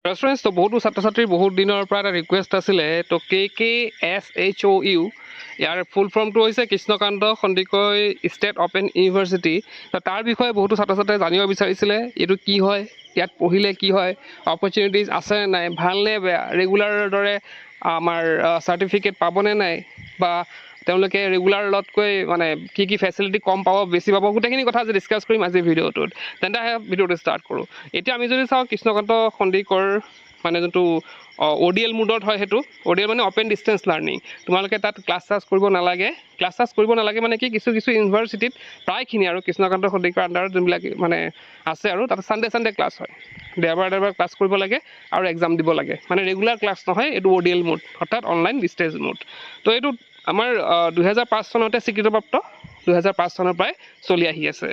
Reference তো বহুতো ছাত্ৰ ছাত্ৰীৰ বহুত দিনৰ পৰা এটা ৰিকুৱেষ্ট আছিলে তো KKSHOU ইয়াৰ ফুল ফৰ্মটো হৈছে Krishnakanta Handiqui state open university তো তাৰ বিষয়ে বহুতো ছাত্ৰ ছাত্ৰীয়ে জানিব বিচাৰিছিলে এইটো কি হয় ইয়াত পঢ়িলে কি হয় অপৰচুনিটিজ আছে নাই ভালনে বেয়া ৰেগুলাৰৰ দৰে আমাৰ চাৰ্টিফিকেট পাবনে নাই বা তেওঁলোকে ৰেগুলাৰতকৈ মানে কি ফেচিলিটি কম পাব বেছি পাব গোটেইখিনি কথা আজি ডিছকাছ কৰিম আজি ভিডিঅ'টোত তেন্তে ভিডিঅ'টো ষ্টাৰ্ট কৰোঁ এতিয়া আমি যদি চাওঁ কৃষ্ণকান্ত সন্দিকৰ মানে যোনটো ODL মোডত হয় সেইটো ODL মানে অপেন ডিষ্টেঞ্চ লাৰ্ণিং তোমালোকে তাত ক্লাছ কৰিব নালাগে মানে কি কিছু ইউনিভাৰ্চিটিত প্ৰায়খিনি আৰু কৃষ্ণকান্ত সন্দিকৰ আণ্ডাৰত যোনবিলাক মানে আছে আৰু তাত চানডে ক্লাছ হয় দেওবাৰে ক্লাছ কৰিব লাগে আৰু এক্সাম দিব লাগে মানে ৰেগুলাৰ ক্লাছ নহয় এইটো ODL মোড অৰ্থাৎ অনলাইন ডিষ্টেঞ্চ মোড তো এইটো আমাৰ 2005 চনতে স্বীকৃতপ্ৰাপ্ত 2005 চনৰ পৰাই চলি আহি আছে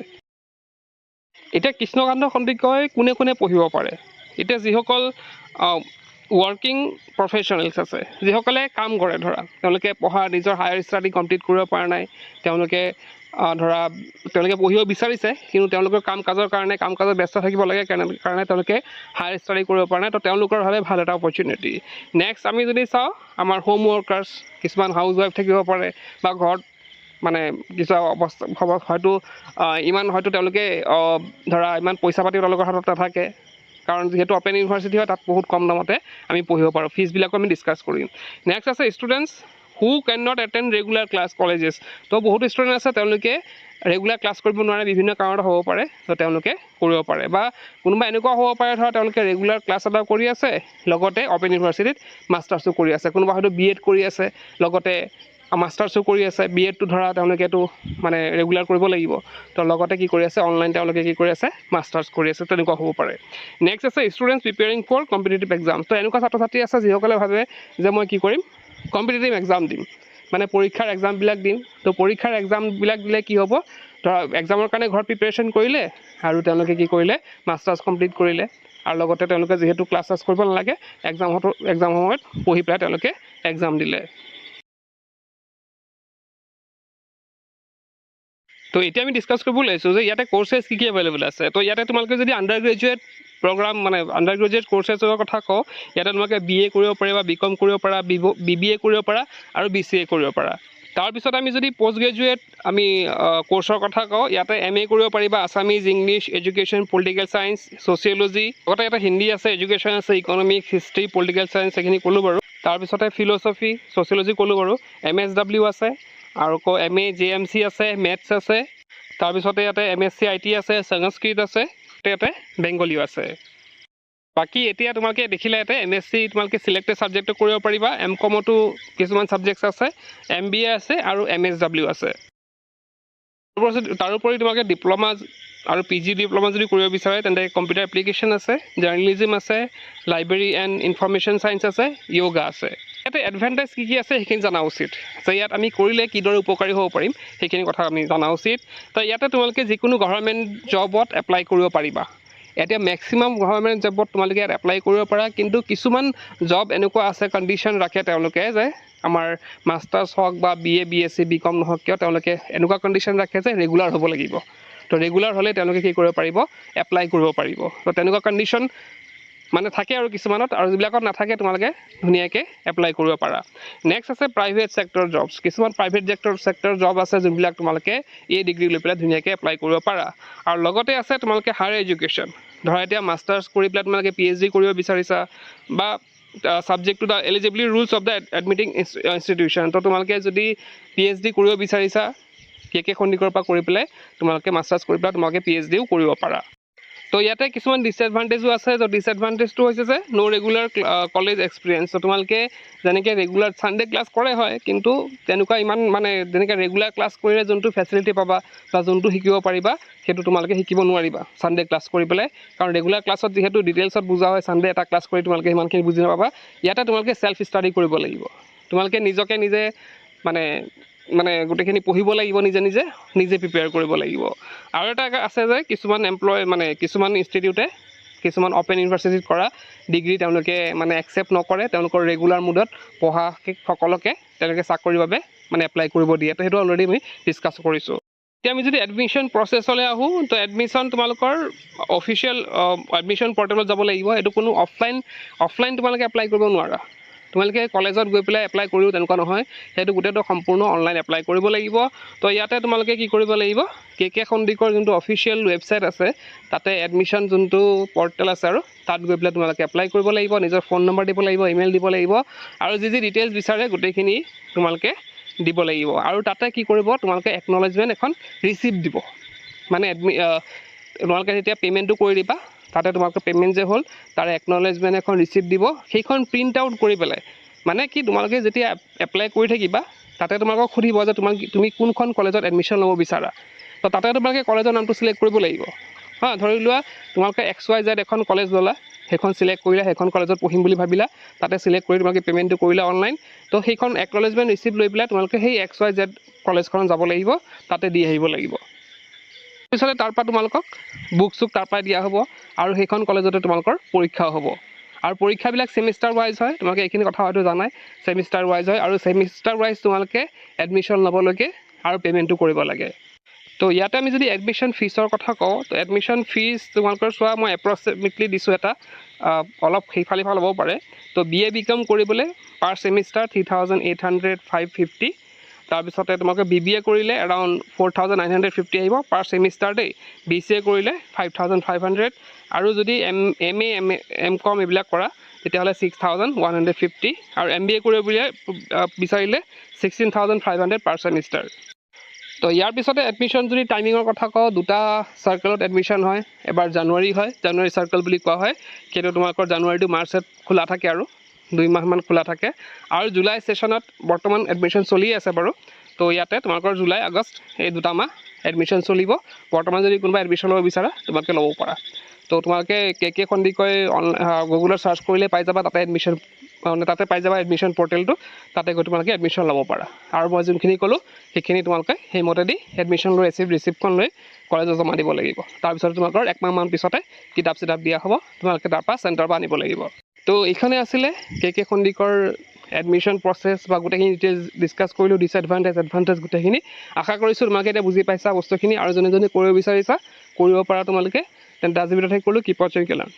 এতিয়া কৃষ্ণকান্ত সন্দিকৈ কোনে পঢ়িব পাৰে এতিয়া যিসকল ৱৰ্কিং প্ৰফেশ্যনেলছ আছে যিসকলে কাম কৰে ধৰা তেওঁলোকে পঢ়া নিজৰ হায়াৰ ষ্টাডি কমপ্লিট কৰিব পৰা নাই তেওঁলোকে পঢ়িব বিচাৰিছে কিন্তু তেওঁলোকৰ কাম কাজৰ ব্যস্ত থাকিব লাগে কাৰণে তেওঁলোকে হায়াৰ ষ্টাডি কৰিব পৰা নাই তো তেওঁলোকৰ বাবে ভাল এটা অপৰচুনিটি নেক্সট আমি যদি চাওঁ আমাৰ হোম ৱৰ্কাৰ্ছ কিছুমান হাউচ ৱাইফ থাকিব পাৰে বা ঘৰত মানে কিছু অৱস্থা হয়তো তেওঁলোকে ধৰা ইমান পইচা পাতি তেওঁলোকৰ হাতত নাথাকে কাৰণ যিহেতু অপেন ইউনিভাৰ্চিটি হয় তাত বহুত কম দামতে আমি পঢ়িব পাৰোঁ ফিজবিলাকো আমি ডিছকাছ কৰিম নেক্সট আছে students who can not attend regular class colleges তো বহুত ষ্টুডেণ্ট আছে তেওঁলোকে ৰেগুলাৰ ক্লাছ কৰিব নোৱাৰে বিভিন্ন কাৰণত হ'ব পাৰে তো তেওঁলোকে কৰিব পাৰে বা কোনোবা এনেকুৱা হ'ব পাৰে ধৰা তেওঁলোকে ৰেগুলাৰ ক্লাছ এটা কৰি আছে লগতে অপেন ইউনিভাৰ্চিটিত মাষ্টাৰ্ছো কৰি আছে কোনোবা হয়তো BEd কৰি আছে লগতে মাষ্টাৰ্ছো কৰি আছে BEdটো ধৰা তেওঁলোকেতো মানে ৰেগুলাৰ কৰিব লাগিব তো লগতে কি কৰি আছে অনলাইন তেওঁলোকে কি কৰি আছে মাষ্টাৰ্ছ কৰি আছে তেনেকুৱা হ'ব পাৰে নেক্সট আছে students preparing for competitive exam তো এনেকুৱা ছাত্ৰ ছাত্ৰী আছে যিসকলে ভাবে যে মই কি কৰিম কম্পিটিটিভ এক্সাম দিম মানে পৰীক্ষাৰ এক্সামবিলাক দিম তো পৰীক্ষাৰ এক্সামবিলাক দিলে কি হ'ব ধৰা এক্সামৰ কাৰণে ঘৰত প্ৰিপেৰেশ্যন কৰিলে আৰু তেওঁলোকে কি কৰিলে মাষ্টাৰ্ছ কমপ্লিট কৰিলে আৰু লগতে তেওঁলোকে যিহেতু ক্লাছ কৰিব নালাগে এক্সাম সময়ত পঢ়ি পেলাই তেওঁলোকে এক্সাম দিলে তো এতিয়া আমি ডিছকাছ কৰিব লৈছোঁ যে ইয়াতে কোৰ্চেছ কি এভেইলেবল আছে তো ইয়াতে তোমালোকে যদি আণ্ডাৰ গ্ৰেজুৱেট প্ৰগ্ৰাম মানে আণ্ডাৰ গ্ৰেজুৱেট কোৰ্চেছৰ কথা কওঁ ইয়াতে তোমালোকে BA কৰিব পাৰিবা BCom কৰিব পাৰা BBA কৰিব পাৰা আৰু BCA কৰিব পাৰা তাৰপিছত আমি যদি পষ্ট গ্ৰেজুৱেট আমি কোৰ্চৰ কথা কওঁ ইয়াতে MA কৰিব পাৰিবা Assamese English education political science sociology লগতে এটা হিন্দী আছে এডুকেশ্যন আছে ইকনমিক্স হিষ্ট্ৰী পলিটিকেল ছায়েন্স এইখিনি ক'লোঁ বাৰু তাৰপিছতে ফিল'চফি ছ'চিয়লজি ক'লোঁ বাৰু MSW আছে আৰু MA JMC আছে মেথছ আছে তাৰপিছতে ইয়াতে MSc IT আছে সংস্কৃত আছে ইয়াতে বেংগলীও আছে বাকী এতিয়া তোমালোকে দেখিলে ইয়াতে MSc তোমালোকে চিলেক্টেড ছাবজেক্টটো কৰিব পাৰিবা MCOMতো কিছুমান ছাবজেক্টছ আছে MBA আছে আৰু MSW আছে তাৰোপৰি তোমালোকে ডিপ্ল'মা আৰু PG ডিপ্ল'মা যদি কৰিব বিচাৰে তেন্তে কম্পিউটাৰ এপ্লিকেশ্যন আছে জাৰ্নেলিজিম আছে লাইব্ৰেৰী এণ্ড ইনফৰমেশ্যন ছায়েন্স আছে য়োগা আছে ইয়াতে এডভান্টেজ কি আছে সেইখিনি জনা উচিত যে ইয়াত আমি কৰিলে কিদৰে উপকাৰী হ'ব পাৰিম সেইখিনি কথা আমি জনা উচিত তো ইয়াতে তোমালোকে যিকোনো গভৰ্ণমেণ্ট জবত এপ্লাই কৰিব পাৰিবা এতিয়া মেক্সিমাম গভৰ্ণমেণ্ট জবত তোমালোকে ইয়াত এপ্লাই কৰিব পাৰা কিন্তু কিছুমান জব এনেকুৱা আছে কণ্ডিশ্যন ৰাখে তেওঁলোকে যে আমাৰ মাষ্টাৰ্ছ হওক বা BA BSc BCom নহওক কিয় তেওঁলোকে এনেকুৱা কণ্ডিশ্যন ৰাখে যে ৰেগুলাৰ হ'ব লাগিব তো ৰেগুলাৰ হ'লে তেওঁলোকে কি কৰিব পাৰিব এপ্লাই কৰিব পাৰিব তো তেনেকুৱা কণ্ডিশ্যন মানে থাকে আৰু কিছুমানত আৰু যিবিলাকত নাথাকে তোমালোকে ধুনীয়াকৈ এপ্লাই কৰিব পাৰা নেক্সট আছে প্ৰাইভেট ছেক্টৰ জবছ কিছুমান প্ৰাইভেট ছেক্টৰ জব আছে যোনবিলাক তোমালোকে এই ডিগ্ৰী লৈ পেলাই ধুনীয়াকৈ এপ্লাই কৰিব পাৰা আৰু লগতে আছে তোমালোকে হায়াৰ এডুকেশ্যন ধৰা এতিয়া মাষ্টাৰ্ছ কৰি পেলাই তোমালোকে PhD কৰিব বিচাৰিছা বা subject to the eligibility rules of the admitting institution তো তোমালোকে যদি PhD কৰিব বিচাৰিছা KK সন্দিকৰ পৰা কৰি পেলাই তোমালোকে মাষ্টাৰ্ছ কৰি পেলাই তোমালোকে PhDও কৰিব পাৰা তো ইয়াতে কিছুমান ডিসএডভান্টেজও আছে তো ডিসএডভান্টেজটো হৈছে যে নো ৰেগুলাৰ কলেজ এক্সপিৰিয়েঞ্চ তো তোমালোকে যেনেকৈ ৰেগুলাৰ ছানডে ক্লাছ কৰে হয় কিন্তু তেনেকুৱা ইমান মানে যেনেকৈ ৰেগুলাৰ ক্লাছ কৰিলে যোনটো ফেচিলিটি পাবা বা যোনটো শিকিব পাৰিবা সেইটো তোমালোকে শিকিব নোৱাৰিবা ছানডে ক্লাছ কৰি পেলাই কাৰণ ৰেগুলাৰ ক্লাছত যিহেতু ডিটেইলছত বুজা হয় ছানডে এটা ক্লাছ কৰি তোমালোকে ইমানখিনি বুজি নাপাবা ইয়াতে তোমালোকে চেল্ফ ষ্টাডি কৰিব লাগিব তোমালোকে নিজকে নিজে মানে গোটেইখিনি পঢ়িব লাগিব নিজে প্ৰিপেয়াৰ কৰিব লাগিব আৰু এটা আছে যে কিছুমান মানে কিছুমান ইনষ্টিটিউটে কিছুমান অপেন ইউনিভাৰ্চিটিত কৰা ডিগ্ৰী তেওঁলোকে মানে একচেপ্ট নকৰে তেওঁলোকৰ ৰেগুলাৰ মুডত পঢ়া সকলোকে তেওঁলোকে চাকৰিৰ বাবে মানে এপ্লাই কৰিব দিয়ে তো সেইটো অলৰেডি আমি ডিছকাছ কৰিছোঁ এতিয়া আমি যদি এডমিশ্যন প্ৰচেছলৈ আহোঁ তো এডমিশ্যন তোমালোকৰ অফিচিয়েল এডমিশ্যন পৰ্টেলত যাব লাগিব। এইটো কোনো অফলাইন তোমালোকে এপ্লাই কৰিব নোৱাৰা। তোমালোকে কলেজত গৈ পেলাই এপ্লাই কৰিও তেনেকুৱা নহয়, সেইটো গোটেইটো সম্পূৰ্ণ অনলাইন এপ্লাই কৰিব লাগিব। তো ইয়াতে তোমালোকে কি কৰিব লাগিব, কে সন্দিকৰ যোনটো অফিচিয়েল ৱেবছাইট আছে তাতে এডমিশ্যন যোনটো পৰ্টেল আছে আৰু তাত গৈ পেলাই তোমালোকে এপ্লাই কৰিব লাগিব, নিজৰ ফোন নম্বৰ দিব লাগিব, ইমেইল দিব লাগিব, আৰু যি ডিটেইলছ বিচাৰে গোটেইখিনি তোমালোকে দিব লাগিব। আৰু তাতে কি কৰিব, তোমালোকে একনলেজমেণ্ট এখন ৰিচিপ্ট দিব। মানে তোমালোকে যেতিয়া পে'মেণ্টটো কৰি দিবা তাতে তোমালোকৰ পে'মেণ্ট যে হ'ল তাৰ একনলেজমেণ্ট এখন ৰিচিপ্ট দিব। সেইখন প্ৰিণ্ট আউট কৰি পেলাই, মানে কি তোমালোকে যেতিয়া এপ্লাই কৰি থাকিবা তাতে তোমালোকক সুধিব যে তুমি কোনখন কলেজত এডমিশ্যন ল'ব বিচাৰা। তো তাতে তোমালোকে কলেজৰ নামটো ছিলেক্ট কৰিব লাগিব। ধৰি লোৱা তোমালোকে XYZ এখন কলেজ ল'লা, সেইখন ছিলেক্ট কৰিলা, সেইখন কলেজত পঢ়িম বুলি ভাবিলা, তাতে ছিলেক্ট কৰি তোমালোকে পে'মেণ্টটো কৰিলা অনলাইন। তো সেইখন একনলেজমেণ্ট ৰিচিপ্ট লৈ পেলাই তোমালোকে সেই XYZ কলেজখনত যাব লাগিব, তাতে দি আহিব লাগিব। পিছতে তাৰপৰা তোমালোকক বুক চুক তাৰপৰা দিয়া হ'ব, আৰু সেইখন কলেজতে তোমালোকৰ পৰীক্ষাও হ'ব। আৰু পৰীক্ষাবিলাক ছেমিষ্টাৰ ৱাইজ হয়, তোমালোকে এইখিনি কথা হয়তো জানাই, ছেমিষ্টাৰ ৱাইজ হয়, আৰু ছেমিষ্টাৰ ৱাইজ তোমালোকে এডমিশ্যন ল'বলৈকে আৰু পে'মেণ্টটো কৰিব লাগে। তো ইয়াতে আমি যদি এডমিশ্যন ফিজৰ কথা কওঁ, তো এডমিশ্যন ফিজ তোমালোকৰ চোৱা মই এপ্ৰক্সিমেটলি দিছোঁ এটা, অলপ সেইফালে ল'ব পাৰে। তো BA BCom কৰিবলৈ পাৰ ছেমিষ্টাৰ 3,800-550। তাৰপিছতে তোমালোকে BBA কৰিলে এৰাউণ্ড 4,950 আহিব পাৰ ছেমিষ্টাৰ দেই। BCA কৰিলে 5,500, আৰু যদি MA MCom এইবিলাক কৰা তেতিয়াহ'লে 6,150, আৰু MBA কৰিব বিচাৰিলে 16,500 পাৰ ছেমিষ্টাৰ। তো ইয়াৰ পিছতে এডমিশ্যন যদি টাইমিঙৰ কথা কওঁ, দুটা চাৰ্কেলত এডমিশ্যন হয়। এবাৰ জানুৱাৰী হয়, জানুৱাৰী চাৰ্কেল বুলি কোৱা হয়, সেইটো তোমালোকৰ জানুৱাৰী টু মাৰ্চত খোলা থাকে আৰু 2 মাহমান খোলা থাকে। আৰু জুলাই ছেশ্যনত বৰ্তমান এডমিশ্যন চলি আছে বাৰু। তো ইয়াতে তোমালোকৰ জুলাই আগষ্ট এই 2 মাহ এডমিশ্যন চলিব। বৰ্তমান যদি কোনোবা এডমিশ্যন ল'ব বিচাৰা তোমালোকে ল'ব পাৰা। তো তোমালোকে কে সন্দিকৈ গুগলত চাৰ্চ কৰিলে পাই যাবা, তাতে পাই যাবা এডমিশ্যন পৰ্টেলটো, তাতে গৈ তোমালোকে এডমিশ্যন ল'ব পাৰা। আৰু মই যোনখিনি ক'লোঁ সেইখিনি তোমালোকে সেইমতে এডমিশ্যন লৈ ৰিচিপ্টখন লৈ কলেজত জমা দিব লাগিব। তাৰপিছত তোমালোকৰ 1 মাহমান পিছতে কিতাপ চিতাপ দিয়া হ'ব, তোমালোকে তাৰপৰা চেণ্টাৰৰ পৰা আনিব লাগিব। তো এইখনে আছিলে কে সন্দিকৰ এডমিশ্যন প্ৰচেছ বা গোটেইখিনি ডিটেইলছ ডিছকাছ কৰিলোঁ, এডভান্টেজ গোটেইখিনি। আশা কৰিছোঁ তোমালোকে এতিয়া বুজি পাইছা বস্তুখিনি, আৰু যোনে কৰিব বিচাৰিছা কৰিব পাৰা তোমালোকে। তেন্তে আজিৰ ভিডিঅ'ত শেষ কৰিলোঁ। কিপ ৱাচিং, লাৰ্ণ।